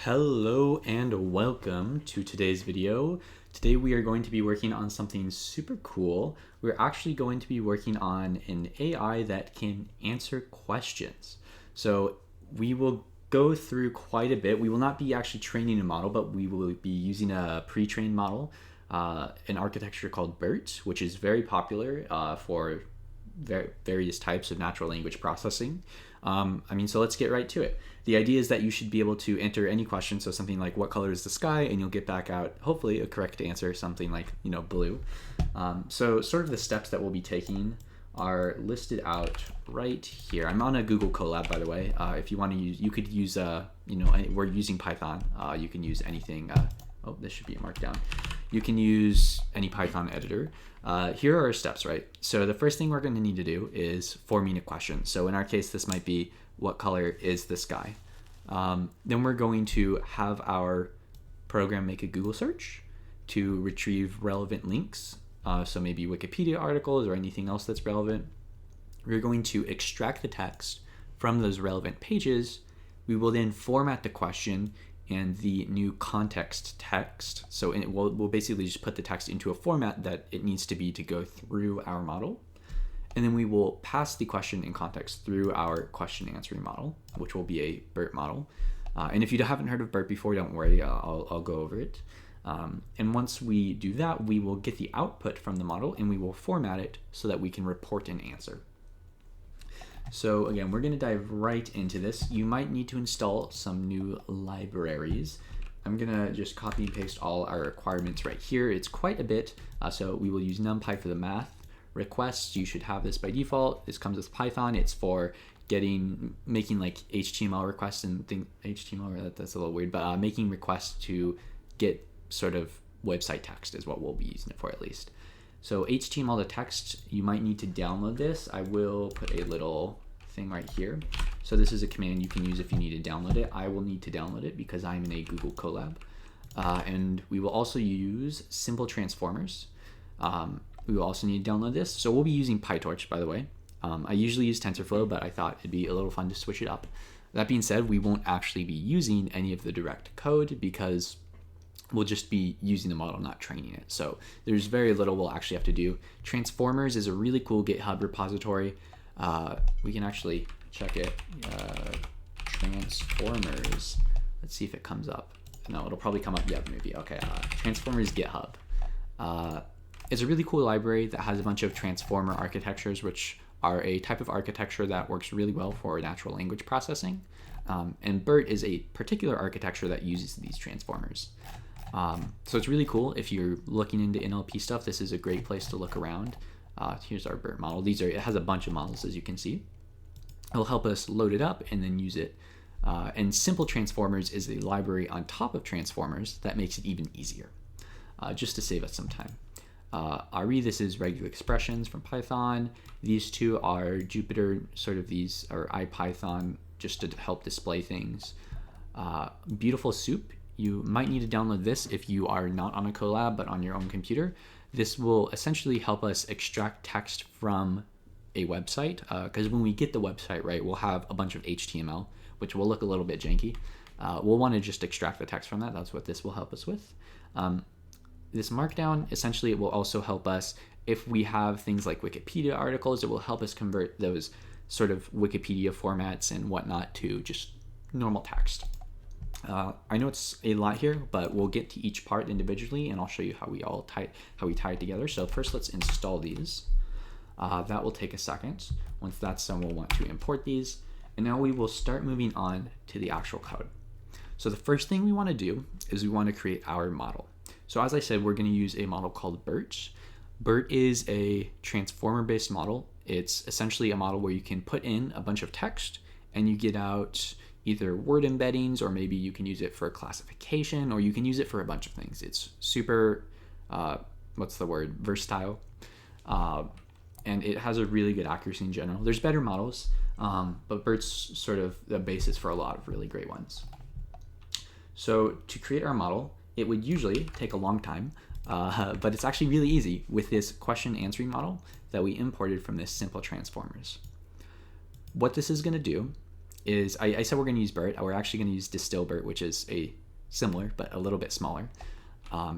Hello and welcome to today's video. Today we are going to be working on something super cool. We're actually going to be working on an AI that can answer questions. So we will go through quite a bit. We will not be actually training a model, but we will be using a pre-trained model, an architecture called BERT, which is very popular for various types of natural language processing. So let's get right to it. The idea is that you should be able to enter any question, so something like what color is the sky, and you'll get back out hopefully a correct answer, something like blue. So sort of the steps that we'll be taking are listed out right here. I'm on a Google Colab, by the way. If you want to use, you could use we're using Python. You can use anything. Oh, this should be a markdown. You can use any Python editor. Here are our steps, right? So the first thing we're going to need to do is forming a question. So in our case, this might be, what color is the sky? Then we're going to have our program make a Google search to retrieve relevant links. So maybe Wikipedia articles or anything else that's relevant. We're going to extract the text from those relevant pages. We will then format the question and the new context text. So we'll basically just put the text into a format that it needs to be to go through our model. And then we will pass the question and context through our question answering model, which will be a BERT model. And if you haven't heard of BERT before, don't worry, I'll go over it. And once we do that, we will get the output from the model and we will format it so that we can report an answer. So again, we're going to dive right into this. You might need to install some new libraries. I'm going to just copy and paste all our requirements right here. It's quite a bit. So we will use NumPy for the math. Requests, you should have this by default. This comes with Python. It's for making like HTML requests and HTML, that's a little weird, but making requests to get sort of website text is what we'll be using it for at least. So HTML to text, you might need to download this. I will put a little thing right here. So this is a command you can use if you need to download it. I will need to download it because I'm in a Google Colab. And we will also use simple transformers. We will also need to download this. So we'll be using PyTorch, by the way. I usually use TensorFlow, but I thought it'd be a little fun to switch it up. That being said, we won't actually be using any of the direct code because we'll just be using the model, not training it. So there's very little we'll actually have to do. Transformers is a really cool GitHub repository. We can actually check it. Transformers. Let's see if it comes up. No, it'll probably come up. Yeah, maybe. Okay. Transformers GitHub. It's a really cool library that has a bunch of transformer architectures, which are a type of architecture that works really well for natural language processing. And BERT is a particular architecture that uses these transformers. So it's really cool. If you're looking into NLP stuff, this is a great place to look around. Here's our BERT model. It has a bunch of models, as you can see. It'll help us load it up and then use it. And simple transformers is a library on top of transformers that makes it even easier, just to save us some time. RE, this is regular expressions from Python. These two are Jupyter, sort of these are IPython, just to help display things. Beautiful Soup, you might need to download this if you are not on a Colab but on your own computer. This will essentially help us extract text from a website, because when we get the website, right, we'll have a bunch of HTML, which will look a little bit janky. We'll want to just extract the text from that. That's what this will help us with. This markdown, essentially, it will also help us if we have things like Wikipedia articles. It will help us convert those sort of Wikipedia formats and whatnot to just normal text. I know it's a lot here, but we'll get to each part individually, and I'll show you how we tie it together. So first, let's install these. That will take a second. Once that's done, we'll want to import these, and now we will start moving on to the actual code. So the first thing we want to do is we want to create our model. So as I said, we're going to use a model called BERT. BERT is a transformer-based model. It's essentially a model where you can put in a bunch of text and you get out either word embeddings, or maybe you can use it for classification, or you can use it for a bunch of things. It's super, versatile. And it has a really good accuracy in general. There's better models, but BERT's sort of the basis for a lot of really great ones. So to create our model, it would usually take a long time, but it's actually really easy with this question answering model that we imported from this simple transformers. What this is going to do is, I said we're going to use BERT. We're actually going to use DistilBERT, which is a similar but a little bit smaller,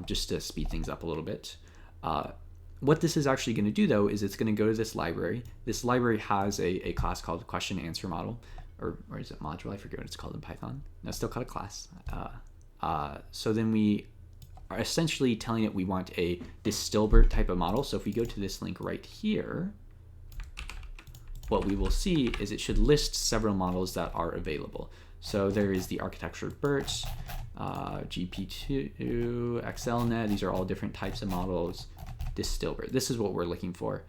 just to speed things up a little bit. What this is actually going to do, though, is it's going to go to this library. This library has a class called question answer model, or is it module? I forget what it's called in Python. No, it's still called a class. So then we are essentially telling it we want a DistilBERT type of model. So if we go to this link right here, what we will see is it should list several models that are available. So there is the architecture BERT, GP2, XLNet. These are all different types of models. DistilBERT. This is what we're looking for.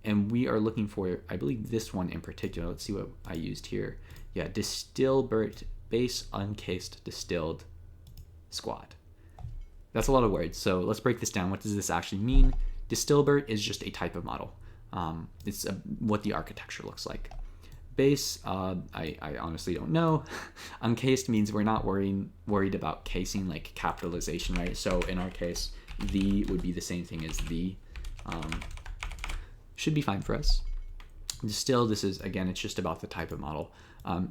And we are looking for, I believe, this one in particular. Let's see what I used here. Yeah, DistilBERT base uncased distilled squad. That's a lot of words. So let's break this down. What does this actually mean? DistilBERT is just a type of model. It's what the architecture looks like. Base, I honestly don't know. Uncased means we're not worried about casing, like capitalization, right? So in our case, the would be the same thing as the. Should be fine for us. Distilled, this is, again, it's just about the type of model.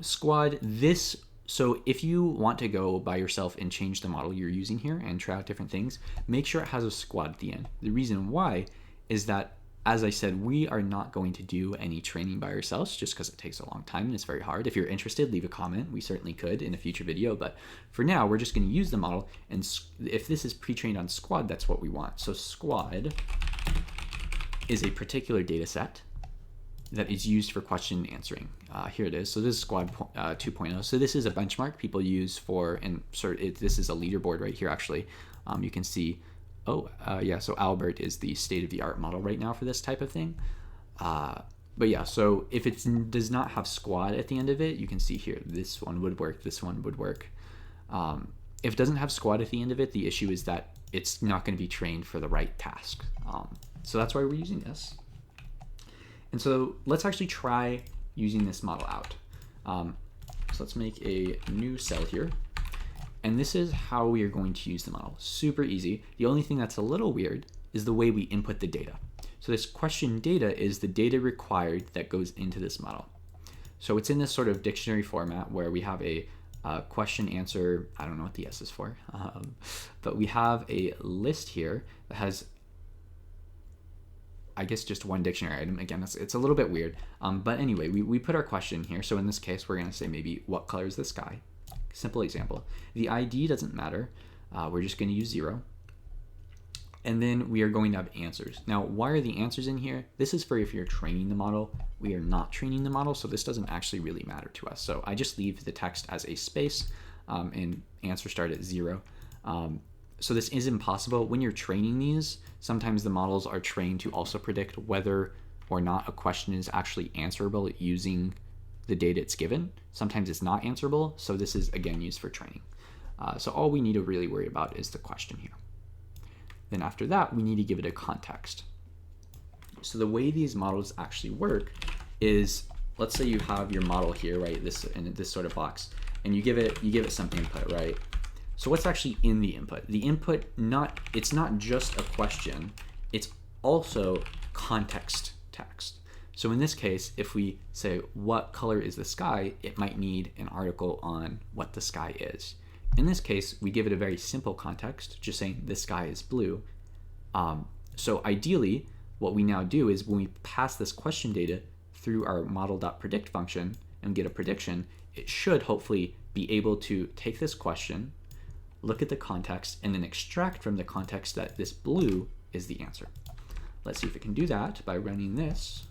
Squad, this, so if you want to go by yourself and change the model you're using here and try out different things, make sure it has a squad at the end. The reason why is that, as I said, we are not going to do any training by ourselves just because it takes a long time and it's very hard. If you're interested, leave a comment. We certainly could in a future video, but for now, we're just going to use the model, and if this is pre-trained on squad, that's what we want. So squad is a particular data set that is used for question answering. Here it is. So this is squad 2.0. So this is a benchmark people use for, and this is a leaderboard right here, actually. You can see, yeah, so Albert is the state-of-the-art model right now for this type of thing. But yeah, so if it does not have squad at the end of it, you can see here, this one would work, this one would work. If it doesn't have squad at the end of it, the issue is that it's not going to be trained for the right task. So that's why we're using this. And so let's actually try using this model out. So let's make a new cell here. And this is how we are going to use the model. Super easy. The only thing that's a little weird is the way we input the data. So this question data is the data required that goes into this model. So it's in this sort of dictionary format where we have a question answer, I don't know what the S is for, but we have a list here that has, I guess, just one dictionary item. Again, it's a little bit weird, but anyway, we put our question here. So in this case, we're going to say maybe, what color is the sky? Simple example. The ID doesn't matter. We're just going to use 0. And then we are going to have answers. Now, why are the answers in here? This is for if you're training the model. We are not training the model, so this doesn't actually really matter to us. So I just leave the text as a space and answer start at 0. So this is impossible. When you're training these, sometimes the models are trained to also predict whether or not a question is actually answerable using the data it's given. Sometimes it's not answerable, so this is, again, used for training. So all we need to really worry about is the question here. Then after that, we need to give it a context. So the way these models actually work is, let's say you have your model here, right, this in this sort of box, and you give it some input, right? So what's actually in the input? The input, it's not just a question, it's also context text. So in this case, if we say, what color is the sky, it might need an article on what the sky is. In this case, we give it a very simple context, just saying the sky is blue. So ideally, what we now do is when we pass this question data through our model.predict function and get a prediction, it should hopefully be able to take this question, look at the context, and then extract from the context that this blue is the answer. Let's see if it can do that by running this.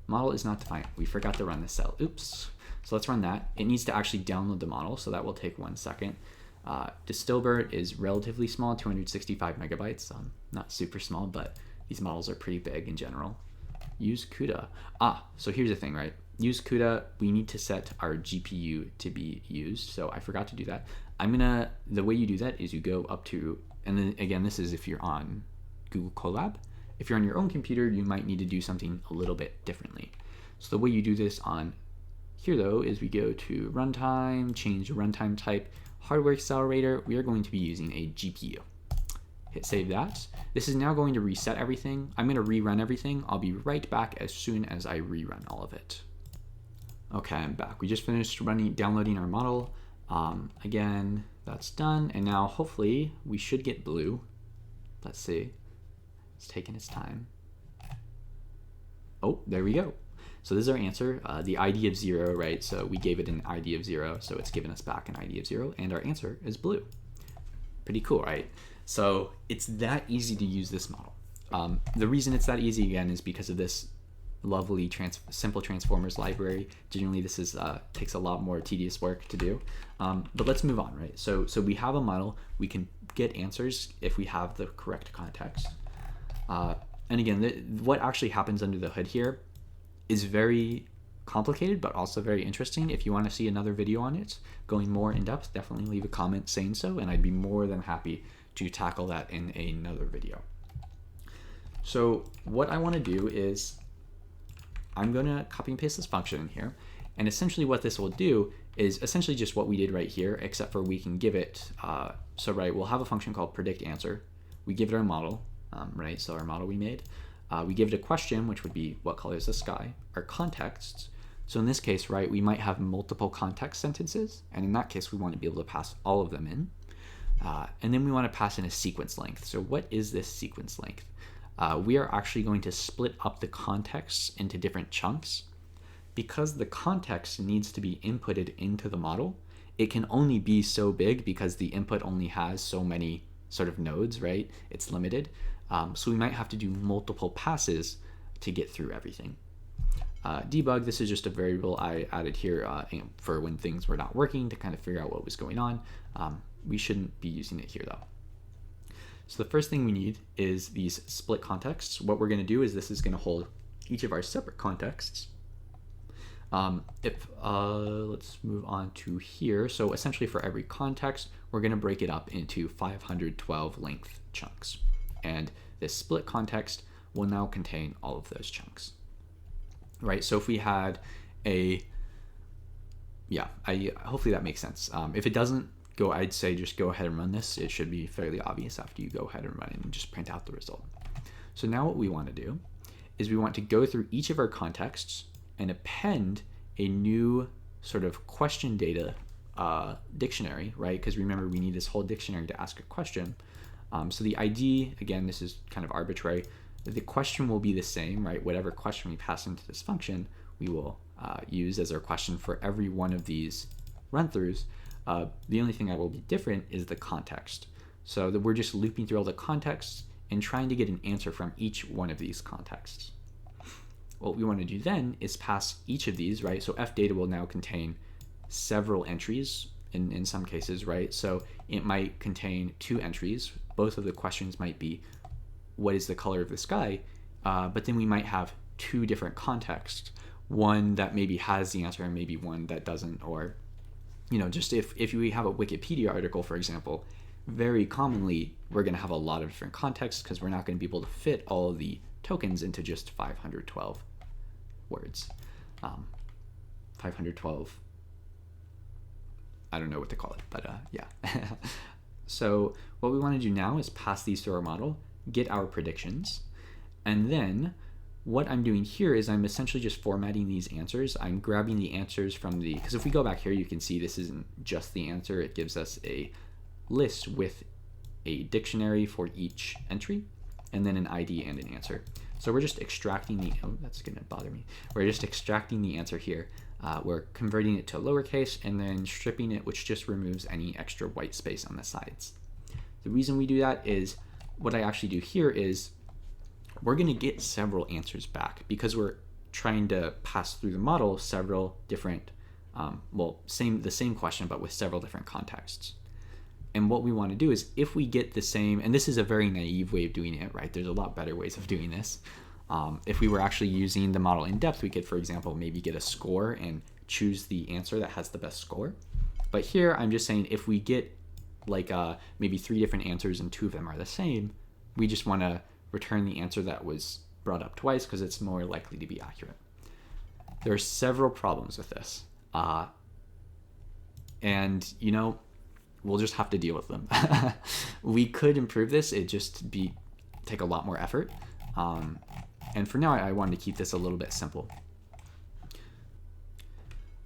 Model is not defined. We forgot to run this cell. Oops. So let's run that. It needs to actually download the model, so that will take 1 second. DistilBERT is relatively small, 265 megabytes. Not super small, but these models are pretty big in general. Use CUDA. So here's the thing, right? Use CUDA, we need to set our GPU to be used, so I forgot to do that. The way you do that is you go up to, and then again, this is if you're on Google Colab. If you're on your own computer, you might need to do something a little bit differently. So the way you do this on here, though, is we go to runtime, change the runtime type, hardware accelerator. We are going to be using a GPU. Hit save that. This is now going to reset everything. I'm going to rerun everything. I'll be right back as soon as I rerun all of it. Okay, I'm back. We just finished downloading our model. Again, that's done. And now hopefully we should get blue. Let's see. It's taking its time. Oh, there we go. So this is our answer, the ID of 0, right? So we gave it an ID of 0, so it's given us back an ID of 0, and our answer is blue. Pretty cool, right? So it's that easy to use this model. The reason it's that easy, again, is because of this lovely simple transformers library. Generally, this is takes a lot more tedious work to do. But let's move on, right? So we have a model. We can get answers if we have the correct context. And again, what actually happens under the hood here is very complicated, but also very interesting. If you want to see another video on it, going more in depth, definitely leave a comment saying so, and I'd be more than happy to tackle that in another video. So what I want to do is I'm going to copy and paste this function in here. And essentially what this will do is essentially just what we did right here, except for we can give it, we'll have a function called predict answer. We give it our model, right? So our model we made. We give it a question, which would be what color is the sky, our contexts. So in this case, right, we might have multiple context sentences. And in that case, we want to be able to pass all of them in. And then we want to pass in a sequence length. So what is this sequence length? We are actually going to split up the contexts into different chunks. Because the context needs to be inputted into the model, it can only be so big because the input only has so many sort of nodes, right? It's limited. So we might have to do multiple passes to get through everything. Debug, this is just a variable I added here for when things were not working to kind of figure out what was going on. We shouldn't be using it here though. So the first thing we need is these split contexts. What we're going to do is this is going to hold each of our separate contexts. Let's move on to here. So essentially for every context, we're going to break it up into 512 length chunks. And this split context will now contain all of those chunks, right? So if we had hopefully that makes sense. If it doesn't, I'd say just go ahead and run this. It should be fairly obvious after you go ahead and run it and just print out the result. So now what we want to do is we want to go through each of our contexts and append a new sort of question data dictionary, right? Because remember, we need this whole dictionary to ask a question. So the ID, again, this is kind of arbitrary. The question will be the same, right? Whatever question we pass into this function, we will use as our question for every one of these run-throughs. The only thing that will be different is the context. So that we're just looping through all the contexts and trying to get an answer from each one of these contexts. What we want to do then is pass each of these, right? So fdata will now contain several entries in some cases, right? So it might contain 2 entries. Both of the questions might be, what is the color of the sky? But then we might have 2 different contexts. One that maybe has the answer and maybe one that doesn't, or just if we have a Wikipedia article, for example, very commonly we're going to have a lot of different contexts because we're not going to be able to fit all of the tokens into just 512 words. 512, I don't know what to call it, but yeah. So what we want to do now is pass these through our model, get our predictions, and then what I'm doing here is I'm essentially just formatting these answers. I'm grabbing the answers from because if we go back here, you can see this isn't just the answer. It gives us a list with a dictionary for each entry, and then an ID and an answer. So we're just extracting that's gonna bother me. We're just extracting the answer here. We're converting it to lowercase and then stripping it, which just removes any extra white space on the sides. The reason we do that is what I actually do here is we're going to get several answers back because we're trying to pass through the model several different, the same question, but with several different contexts. And what we want to do is if we get the same, and this is a very naive way of doing it, right? There's a lot better ways of doing this. If we were actually using the model in depth, we could, for example, maybe get a score and choose the answer that has the best score. But here I'm just saying if we get maybe 3 different answers and 2 of them are the same, we just want to return the answer that was brought up twice because it's more likely to be accurate. There are several problems with this. And we'll just have to deal with them. We could improve this, it'd just take a lot more effort. And for now, I wanted to keep this a little bit simple.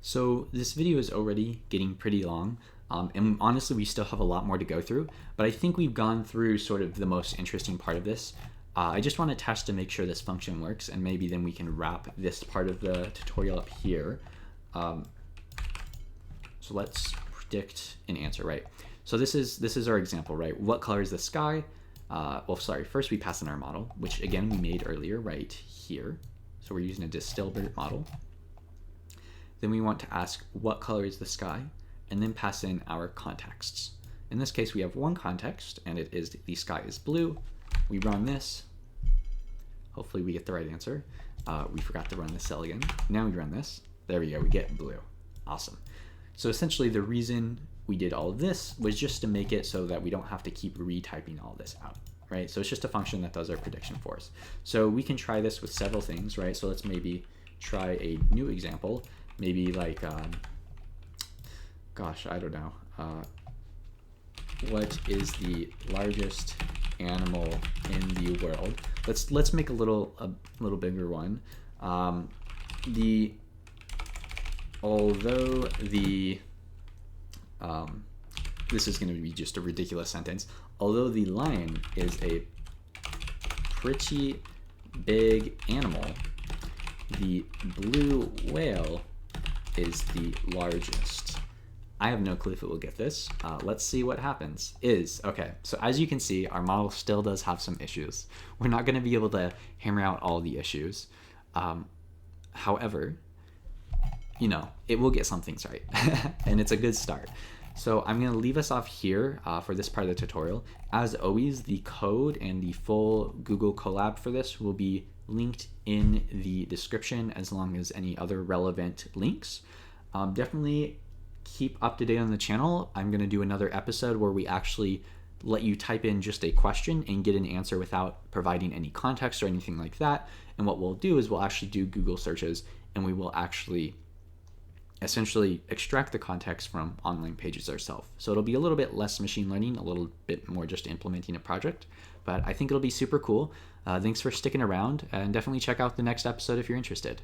So this video is already getting pretty long, and honestly we still have a lot more to go through, but I think we've gone through sort of the most interesting part of this. I just want to test to make sure this function works, and maybe then we can wrap this part of the tutorial up here. So let's predict an answer, right? So this is our example, right? What color is the sky? First we pass in our model, which again we made earlier right here. So we're using a DistilBERT model. Then we want to ask what color is the sky, and then pass in our contexts. In this case, we have one context, and it is the sky is blue. We run this. Hopefully we get the right answer. We forgot to run the cell again. Now we run this. There we go, we get blue. Awesome. So essentially the reason we did all of this was just to make it so that we don't have to keep retyping all this out, right? So it's just a function that does our prediction for us. So we can try this with several things, right? So let's maybe try a new example. Maybe like, gosh, I don't know. What is the largest animal in the world? Let's make a little bigger one. This is going to be just a ridiculous sentence. Although the lion is a pretty big animal, the blue whale is the largest. I have no clue if it will get this. Let's see what happens. Okay, so as you can see, our model still does have some issues. We're not going to be able to hammer out all the issues. However, you know, it will get some things right, and it's a good start. So I'm going to leave us off here for this part of the tutorial. As always, the code and the full Google Colab for this will be linked in the description, as long as any other relevant links. Definitely keep up to date on the channel. I'm going to do another episode where we actually let you type in just a question and get an answer without providing any context or anything like that. And what we'll do is we'll actually do Google searches, and we will actually essentially extract the context from online pages ourselves. So it'll be a little bit less machine learning, a little bit more just implementing a project, but I think it'll be super cool. Thanks for sticking around, and definitely check out the next episode if you're interested.